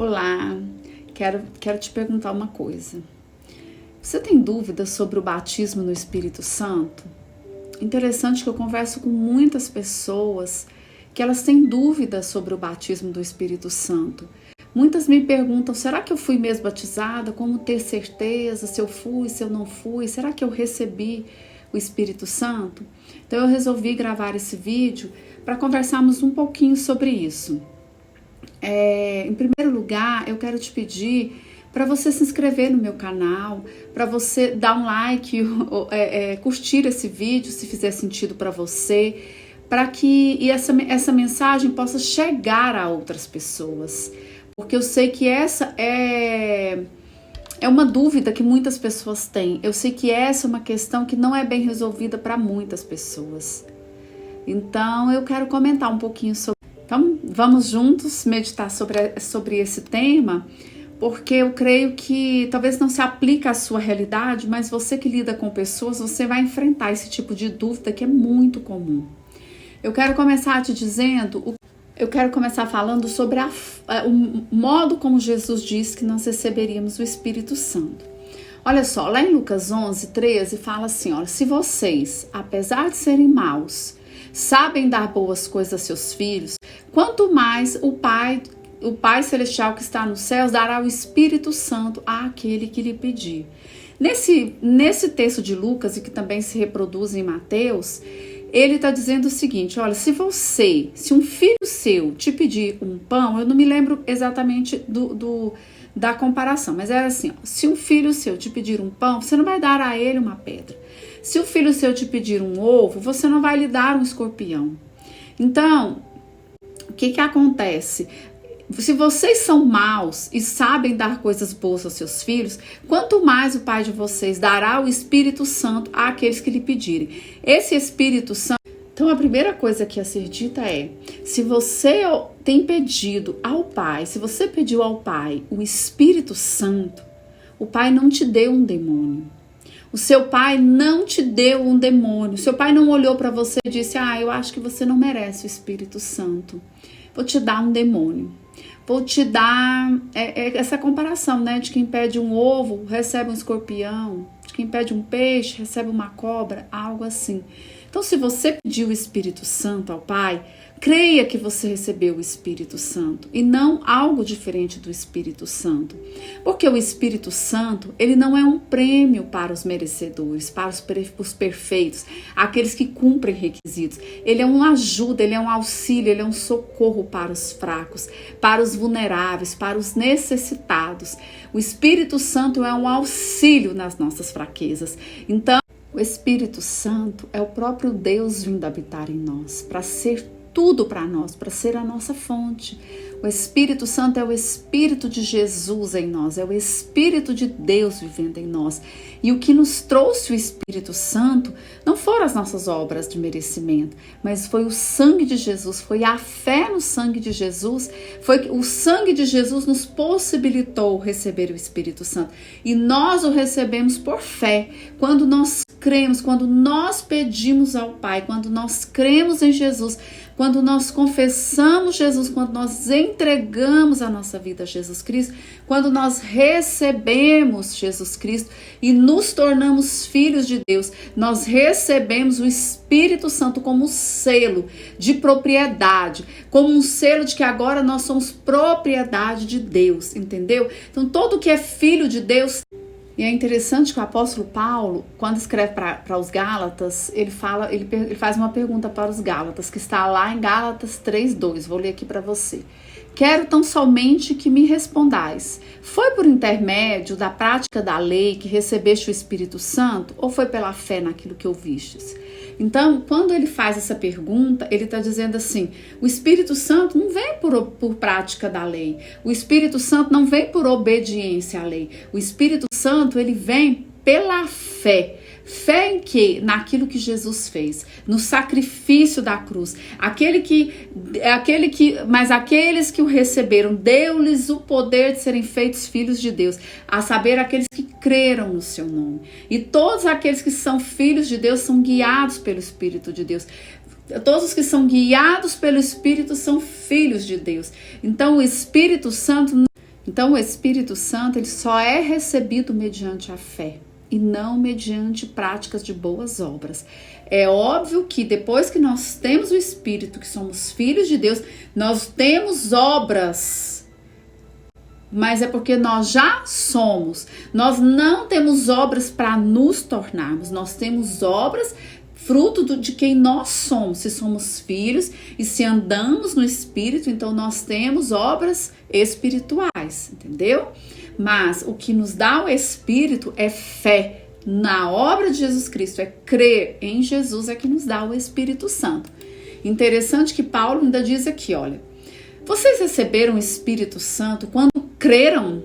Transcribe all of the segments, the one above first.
Olá, quero te perguntar uma coisa. Você tem dúvidas sobre o batismo no Espírito Santo? Interessante que eu converso com muitas pessoas que elas têm dúvidas sobre o batismo do Espírito Santo. Muitas me perguntam, será que eu fui mesmo batizada? Como ter certeza se eu fui, se eu não fui? Será que eu recebi o Espírito Santo? Então eu resolvi gravar esse vídeo para conversarmos um pouquinho sobre isso. Em primeiro lugar, eu quero te pedir para você se inscrever no meu canal, para você dar um like, curtir esse vídeo se fizer sentido para você, para que essa mensagem possa chegar a outras pessoas. Porque eu sei que essa é uma dúvida que muitas pessoas têm. Eu sei que essa é uma questão que não é bem resolvida para muitas pessoas. Então, eu quero comentar um pouquinho sobre. Então, vamos juntos meditar sobre esse tema, porque eu creio que talvez não se aplique à sua realidade, mas você que lida com pessoas, você vai enfrentar esse tipo de dúvida que é muito comum. Eu quero começar falando sobre o modo como Jesus disse que nós receberíamos o Espírito Santo. Olha só, lá em Lucas 11:13 fala assim, olha, se vocês, apesar de serem maus, sabem dar boas coisas a seus filhos, quanto mais o Pai Celestial que está nos céus dará o Espírito Santo àquele que lhe pedir. Nesse texto de Lucas, e que também se reproduz em Mateus, ele está dizendo o seguinte, olha, se um filho seu te pedir um pão, eu não me lembro exatamente da comparação, mas era assim, ó, se um filho seu te pedir um pão, você não vai dar a ele uma pedra. Se o filho seu te pedir um ovo, você não vai lhe dar um escorpião. Então, o que acontece? Se vocês são maus e sabem dar coisas boas aos seus filhos, quanto mais o Pai de vocês dará o Espírito Santo àqueles que lhe pedirem. Esse Espírito Santo... Então, a primeira coisa que a ser dita é, se você tem pedido ao Pai, se você pediu ao Pai o Espírito Santo, o Pai não te deu um demônio. O seu pai não te deu um demônio. O seu pai não olhou para você e disse, eu acho que você não merece o Espírito Santo. Vou te dar um demônio. Vou te dar essa comparação, né? De quem pede um ovo, recebe um escorpião. De quem pede um peixe, recebe uma cobra. Algo assim. Então, se você pediu o Espírito Santo ao Pai, creia que você recebeu o Espírito Santo e não algo diferente do Espírito Santo. Porque o Espírito Santo, ele não é um prêmio para os merecedores, para os perfeitos, aqueles que cumprem requisitos. Ele é uma ajuda, ele é um auxílio, ele é um socorro para os fracos, para os vulneráveis, para os necessitados. O Espírito Santo é um auxílio nas nossas fraquezas. Então, o Espírito Santo é o próprio Deus vindo habitar em nós, para ser tudo para nós, para ser a nossa fonte. O Espírito Santo é o Espírito de Jesus em nós, é o Espírito de Deus vivendo em nós. E o que nos trouxe o Espírito Santo não foram as nossas obras de merecimento, mas foi o sangue de Jesus, foi a fé no sangue de Jesus, foi o sangue de Jesus nos possibilitou receber o Espírito Santo. E nós o recebemos por fé, quando nós cremos, quando nós pedimos ao Pai, quando nós cremos em Jesus, quando nós confessamos Jesus, quando nós entregamos a nossa vida a Jesus Cristo, quando nós recebemos Jesus Cristo e nos tornamos filhos de Deus, nós recebemos o Espírito Santo como selo de propriedade, como um selo de que agora nós somos propriedade de Deus, entendeu? Então, todo que é filho de Deus. E é interessante que o apóstolo Paulo, quando escreve para os Gálatas, ele faz uma pergunta para os Gálatas, que está lá em Gálatas 3:2. Vou ler aqui para você. Quero tão somente que me respondais. Foi por intermédio da prática da lei que recebeste o Espírito Santo ou foi pela fé naquilo que ouvistes? Então, quando ele faz essa pergunta, ele está dizendo assim, o Espírito Santo não vem por prática da lei. O Espírito Santo não vem por obediência à lei. O Espírito Santo, ele vem pela fé. Fé em quê? Naquilo que Jesus fez, no sacrifício da cruz. Mas aqueles que o receberam, deu-lhes o poder de serem feitos filhos de Deus, a saber, aqueles que creram no seu nome. E todos aqueles que são filhos de Deus são guiados pelo Espírito de Deus. Todos os que são guiados pelo Espírito são filhos de Deus. Então, o Espírito Santo Então o Espírito Santo ele só é recebido mediante a fé e não mediante práticas de boas obras. É óbvio que depois que nós temos o Espírito, que somos filhos de Deus, nós temos obras, mas é porque nós já somos. Nós não temos obras para nos tornarmos, nós temos obras fruto de quem nós somos. Se somos filhos e se andamos no Espírito, então nós temos obras espirituais, entendeu? Mas o que nos dá o Espírito é fé na obra de Jesus Cristo, é crer em Jesus, é que nos dá o Espírito Santo. Interessante que Paulo ainda diz aqui, olha, vocês receberam o Espírito Santo quando creram.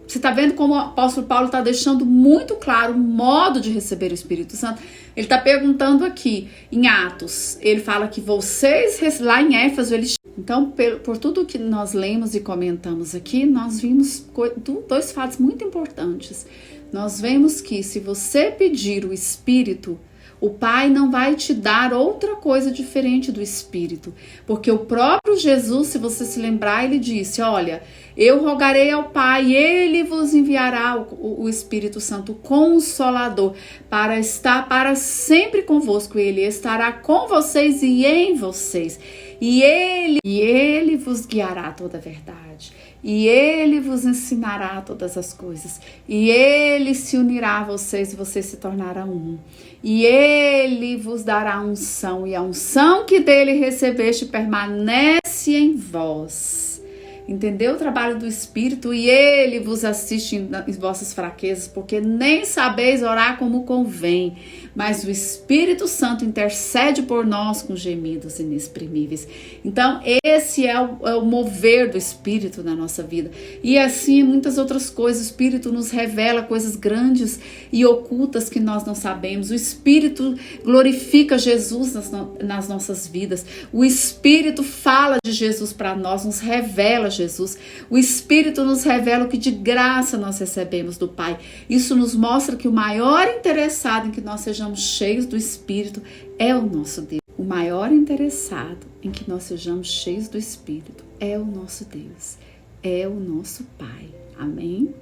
Você está vendo como o apóstolo Paulo está deixando muito claro o modo de receber o Espírito Santo? Ele está perguntando aqui em Atos, ele fala que vocês, lá em Éfeso, eles... Então, por tudo que nós lemos e comentamos aqui, nós vimos dois fatos muito importantes. Nós vemos que se você pedir o Espírito, o Pai não vai te dar outra coisa diferente do Espírito. Porque o próprio Jesus, se você se lembrar, ele disse, olha, eu rogarei ao Pai, ele vos enviará o Espírito Santo, o Consolador, para estar para sempre convosco. Ele estará com vocês e em vocês. E ele vos guiará a toda a verdade. E ele vos ensinará todas as coisas. E ele se unirá a vocês e vocês se tornarão um. E ele vos dará unção. E a unção que dele recebeste permanece em vós. Entendeu o trabalho do Espírito? E ele vos assiste em vossas fraquezas, porque nem sabeis orar como convém. Mas o Espírito Santo intercede por nós com gemidos inexprimíveis. Então, esse é o mover do Espírito na nossa vida. E assim, muitas outras coisas. O Espírito nos revela coisas grandes e ocultas que nós não sabemos. O Espírito glorifica Jesus nas nossas vidas. O Espírito fala de Jesus para nós, nos revela Jesus. O Espírito nos revela o que de graça nós recebemos do Pai. Isso nos mostra que o maior interessado em que nós sejamos cheios do Espírito é o nosso Deus. O maior interessado em que nós sejamos cheios do Espírito é o nosso Deus, é o nosso Pai. Amém?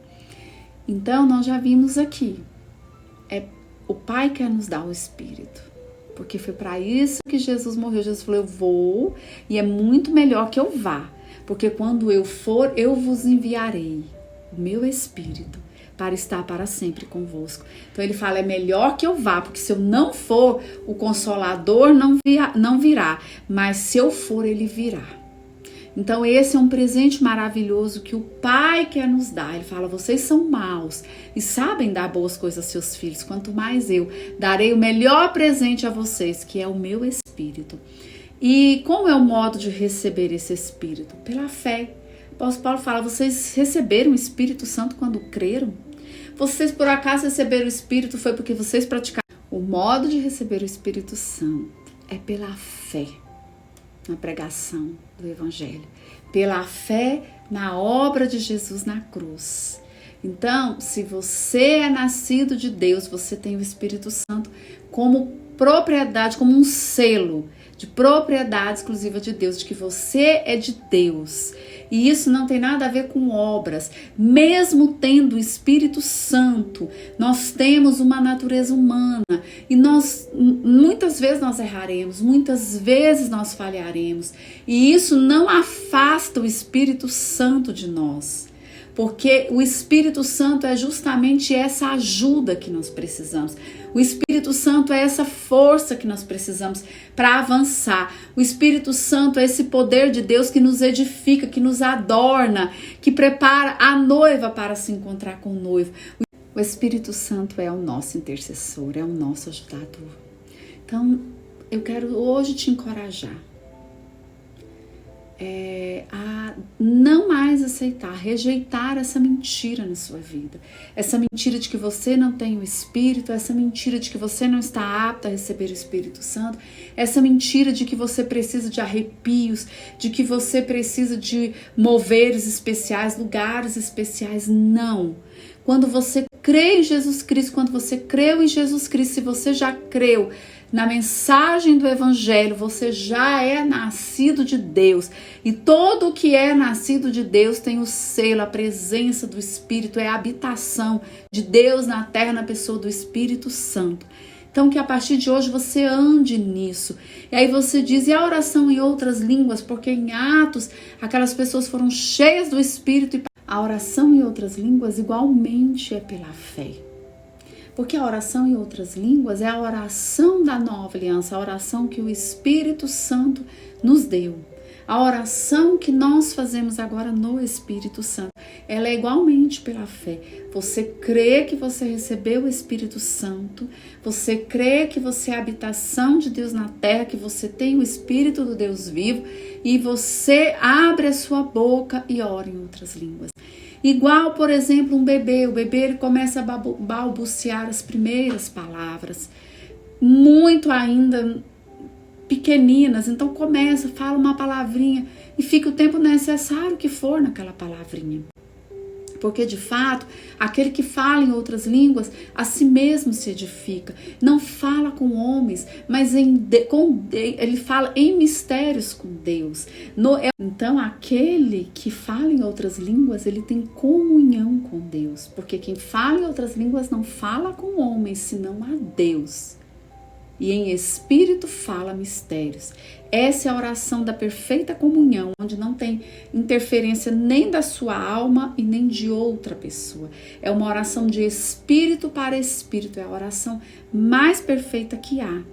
Então, nós já vimos aqui, o Pai quer nos dar o Espírito, porque foi para isso que Jesus morreu. Jesus falou, eu vou e é muito melhor que eu vá, porque quando eu for, eu vos enviarei o meu Espírito para estar para sempre convosco. Então ele fala, é melhor que eu vá, porque se eu não for, o Consolador não virá, mas se eu for, ele virá. Então esse é um presente maravilhoso que o Pai quer nos dar. Ele fala, vocês são maus e sabem dar boas coisas aos seus filhos, quanto mais eu darei o melhor presente a vocês, que é o meu Espírito. E como é o modo de receber esse Espírito? Pela fé. O apóstolo Paulo fala, vocês receberam o Espírito Santo quando creram? Vocês por acaso receberam o Espírito foi porque vocês praticaram? O modo de receber o Espírito Santo é pela fé na pregação do Evangelho, pela fé na obra de Jesus na cruz. Então, se você é nascido de Deus, você tem o Espírito Santo como propriedade, como um selo de propriedade exclusiva de Deus, de que você é de Deus. E isso não tem nada a ver com obras. Mesmo tendo o Espírito Santo, nós temos uma natureza humana e muitas vezes nós erraremos, muitas vezes nós falharemos. E isso não afasta o Espírito Santo de nós. Porque o Espírito Santo é justamente essa ajuda que nós precisamos. O Espírito Santo é essa força que nós precisamos para avançar. O Espírito Santo é esse poder de Deus que nos edifica, que nos adorna, que prepara a noiva para se encontrar com o noivo. O Espírito Santo é o nosso intercessor, é o nosso ajudador. Então, eu quero hoje te encorajar a não mais aceitar, rejeitar essa mentira na sua vida. Essa mentira de que você não tem o Espírito, essa mentira de que você não está apto a receber o Espírito Santo, essa mentira de que você precisa de arrepios, de que você precisa de moveres especiais, lugares especiais. Não. Quando você crê em Jesus Cristo, quando você creu em Jesus Cristo, se você já creu, Na mensagem do Evangelho, você já é nascido de Deus. E todo o que é nascido de Deus tem o selo, a presença do Espírito, é a habitação de Deus na terra, na pessoa do Espírito Santo. Então, que a partir de hoje você ande nisso. E aí você diz, e a oração em outras línguas? Porque em Atos, aquelas pessoas foram cheias do Espírito. E a oração em outras línguas igualmente é pela fé. Porque a oração em outras línguas é a oração da nova aliança, a oração que o Espírito Santo nos deu. A oração que nós fazemos agora no Espírito Santo, ela é igualmente pela fé. Você crê que você recebeu o Espírito Santo, você crê que você é a habitação de Deus na terra, que você tem o Espírito do Deus vivo e você abre a sua boca e ora em outras línguas. Igual, por exemplo, um bebê. O bebê ele começa a balbuciar as primeiras palavras, muito ainda pequeninas. Então começa, fala uma palavrinha e fica o tempo necessário que for naquela palavrinha. Porque de fato, aquele que fala em outras línguas, a si mesmo se edifica. Não fala com homens, mas ele fala em mistérios com Deus. Então, aquele que fala em outras línguas, ele tem comunhão com Deus. Porque quem fala em outras línguas não fala com homens, senão a Deus. E em espírito fala mistérios. Essa é a oração da perfeita comunhão, onde não tem interferência nem da sua alma e nem de outra pessoa. É uma oração de espírito para espírito, é a oração mais perfeita que há.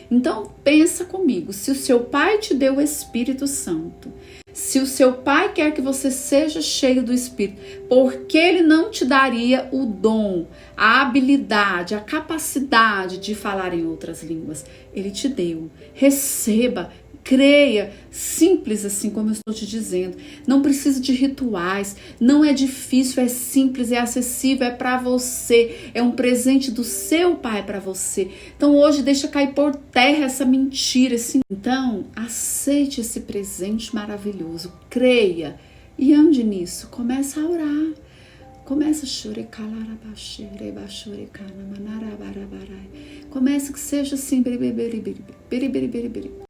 Então pensa comigo, se o seu pai te deu o Espírito Santo, se o seu pai quer que você seja cheio do Espírito, por que ele não te daria o dom, a habilidade, a capacidade de falar em outras línguas? Ele te deu. Receba, creia, simples assim como eu estou te dizendo. Não precisa de rituais, não é difícil, é simples, é acessível, é para você, é um presente do seu pai para você. Então hoje deixa cair por terra essa mentira, então aceite esse presente maravilhoso, creia e ande nisso, começa a orar. Começa a chorecar, começa que seja assim,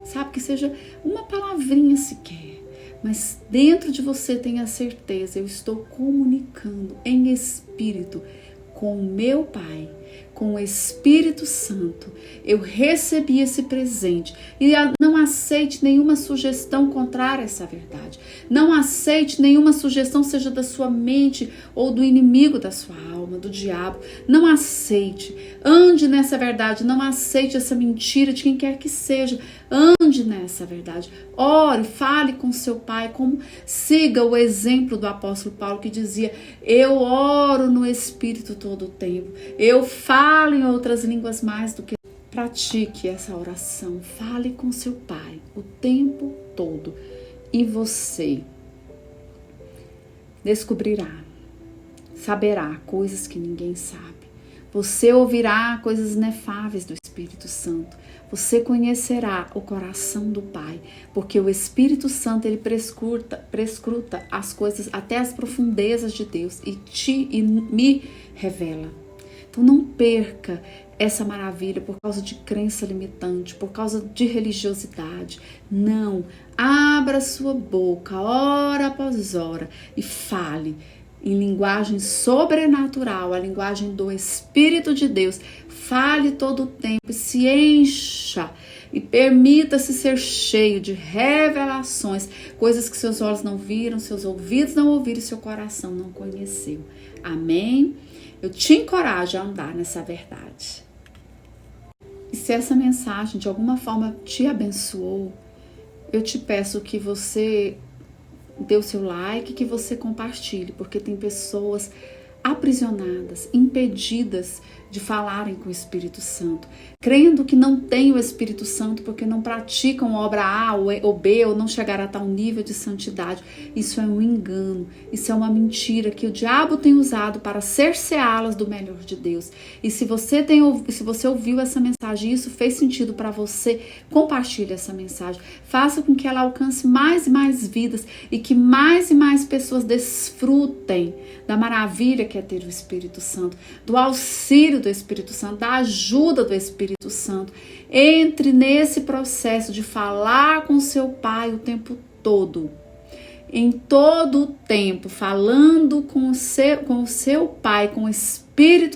sabe, que seja uma palavrinha sequer, mas dentro de você tenha certeza, eu estou comunicando em espírito com o meu Pai, com o Espírito Santo. Eu recebi esse presente e não aceite nenhuma sugestão contrária a essa verdade. Não aceite nenhuma sugestão, seja da sua mente ou do inimigo da sua alma, do diabo. Não aceite. Ande nessa verdade. Não aceite essa mentira de quem quer que seja. Ande nessa verdade. Ore, fale com seu pai. Siga o exemplo do apóstolo Paulo que dizia: eu oro no Espírito todo o tempo. Eu falo em outras línguas mais do que... Pratique essa oração. Fale com seu pai o tempo todo. E você descobrirá, saberá coisas que ninguém sabe. Você ouvirá coisas inefáveis do Espírito Santo. Você conhecerá o coração do Pai, porque o Espírito Santo ele prescruta as coisas até as profundezas de Deus e me revela. Então não perca essa maravilha por causa de crença limitante, por causa de religiosidade. Não, abra sua boca, hora após hora, e fale em linguagem sobrenatural, a linguagem do Espírito de Deus. Fale todo o tempo e se encha e permita-se ser cheio de revelações, coisas que seus olhos não viram, seus ouvidos não ouviram e seu coração não conheceu. Amém? Eu te encorajo a andar nessa verdade. E se essa mensagem de alguma forma te abençoou, eu te peço que você dê o seu like, que você compartilhe, porque tem pessoas aprisionadas, impedidas de falarem com o Espírito Santo, crendo que não tem o Espírito Santo porque não praticam obra A ou B ou não chegaram a tal nível de santidade. Isso é um engano, isso é uma mentira que o diabo tem usado para cerceá-las do melhor de Deus. E se você ouviu essa mensagem e isso fez sentido para você, compartilhe essa mensagem, faça com que ela alcance mais e mais vidas e que mais e mais pessoas desfrutem da maravilha que é ter o Espírito Santo, do auxílio do Espírito Santo, da ajuda do Espírito Santo. Entre nesse processo de falar com seu Pai o tempo todo. Em todo o tempo, falando com o seu Pai, com o Espírito